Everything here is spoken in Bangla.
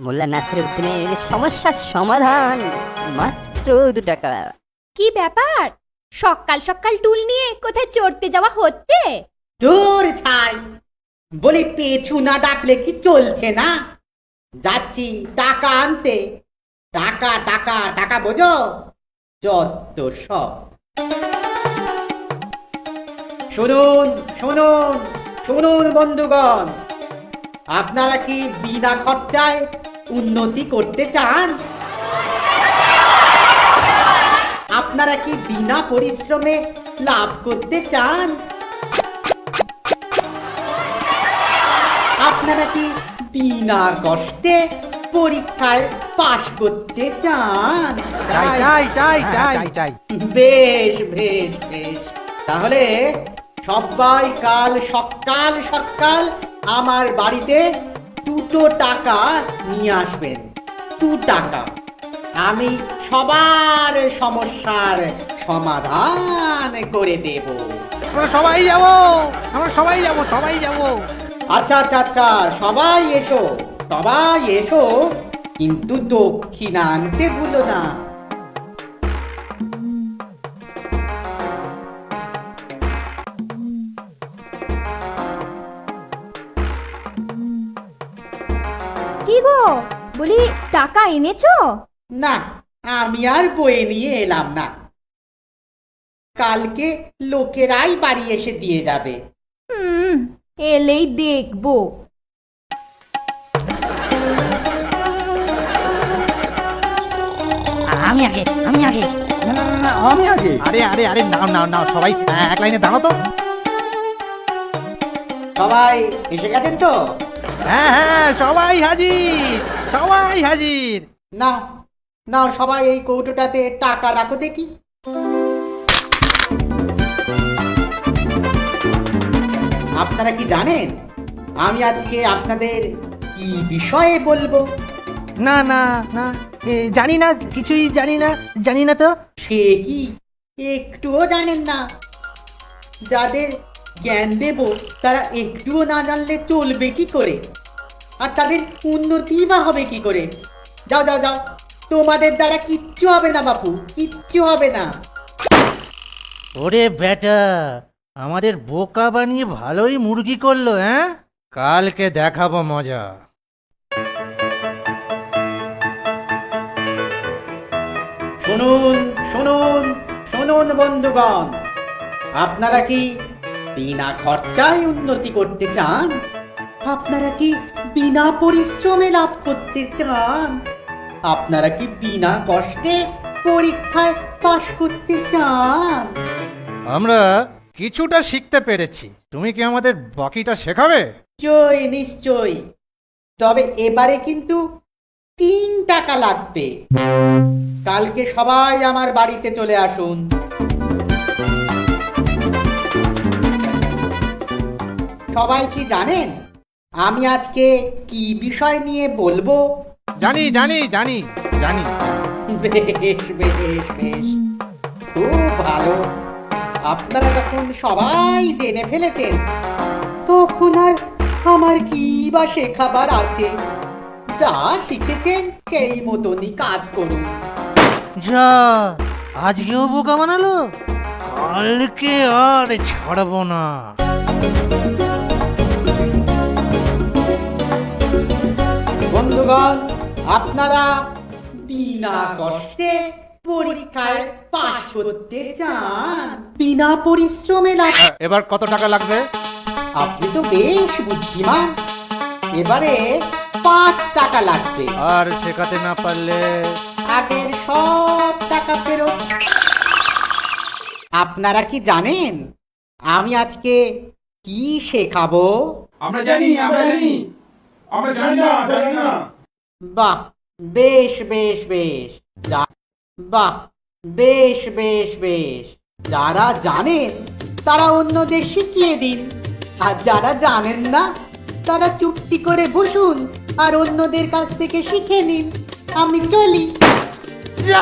মোল্লা নাসিরউদ্দিনের সমস্যার সমাধান মাত্র 2 টাকা। কি ব্যাপার, সকাল সকাল টুল নিয়ে কোথায় চড়তে যাওয়া হচ্ছে? দূর ছাই, বলি পেছু না ডাকলে কি চলছে না? যাচ্ছি টাকা আনতে। টাকা টাকা টাকা বোঝো, যত সব। শুনুন শুনুন শুনুন বন্ধুগণ, আপনারা কি বিনা খরচায় উন্নতি করতে চান? আপনারা কি বিনা পরিশ্রমে লাভ করতে চান? আপনারা কি বিনা কষ্টে পরীক্ষায় পাশ করতে চান? বেশ বেশ বেশ, তাহলে সবাই কাল সকাল সকাল আমার বাড়িতে 2 টাকা নিয়ে আসবেন। 2 টাকা, আমি সবার সমস্যার সমাধান করে দেব। আমরা সবাই যাবো। আচ্ছা আচ্ছা আচ্ছা, সবাই এসো সবাই এসো, কিন্তু দক্ষিণা আনতে ভুলো না। কি গো, বলি টাকা এনেছো? না, আমি আর বয়ে নিয়ে এলাম না, কালকে লোকেরাই বাড়ি এসে দিয়ে যাবে। এলেই দেখবো। আমি আগে আমি আগে। আরে নাও সবাই এক লাইনে দাঁড়াও তো। সবাই এসে গেছেন তো? হ্যাঁ, সবাই হাজির। নাও নাও, সবাই এই কৌটোটাতে টাকা রাখো দেখি। আপনারা কি জানেন আমি আজকে আপনাদের কি বিষয়ে বলবো? না, জানি না, কিছুই জানি না তো। সে কি একটুও জানেন না? যাদের জ্ঞান দেব তারা একটুও না জানলে চলবে কি করে, আর তাদের উন্নতি বা হবে কি করে? যাও যাও যাও, তোমাদের দ্বারা কিচ্ছু হবে না বাপু, কিচ্ছু হবে না। ওরে বেটা, আমাদের বোকা বানিয়ে ভালোই মুরগি করলো। হ্যাঁ, কালকে দেখাবো মজা। শুনুন শুনুন শুনুন বন্ধুগণ, আপনারা কি বিনা খরচায় উন্নতি করতে চান? আপনারা কি বিনা পরিশ্রমে লাভ করতে চান? আপনারা কি বিনা কষ্টে পরীক্ষায় পাশ করতে চান? আমরা কিছুটা শিখতে পেরেছি, তুমি কি আমাদের বাকিটা শেখাবে? নিশ্চয় নিশ্চয়, তবে এবারে কিন্তু 3 টাকা লাগবে। কালকে সবাই আমার বাড়িতে চলে আসুন। সবাই কি জানেন আমি আজকে কি বিষয় নিয়ে বলবো? জানি। বেশ বেশ বেশ, খুব ভালো। আপনারা যখন সবাই জেনে ফেলেছেন, তখন আর আমার কি বা শেখাবার আছে? যা শিখেছেন সেই মতনই কাজ করুন। যা, আজকেও বোকা বানালো, কালকে আর ছাড়বো না। বন্ধুগণ, আপনারা বিনা কষ্টে পরীক্ষায় পাশ করতে চান, বিনা পরিশ্রমে লাভ। এবার কত টাকা লাগবে? আপনি তো বেশ বুদ্ধিমান, এবারে 5 টাকা লাগবে। আর শেখাতে না পারলে? আগের সব টাকা ফেরত। আপনারা কি জানেন আমি আজকে কি শেখাবো? আমরা জানি না। বাহ, বেশ বেশ বেশ, বাহ, বেশ বেশ বেশ। যারা জানেন তারা অন্যদের শিখিয়ে দিন, আর যারা জানেন না তারা চুপটি করে বসুন আর অন্যদের কাছ থেকে শিখে নিন। আমি চলি। যা।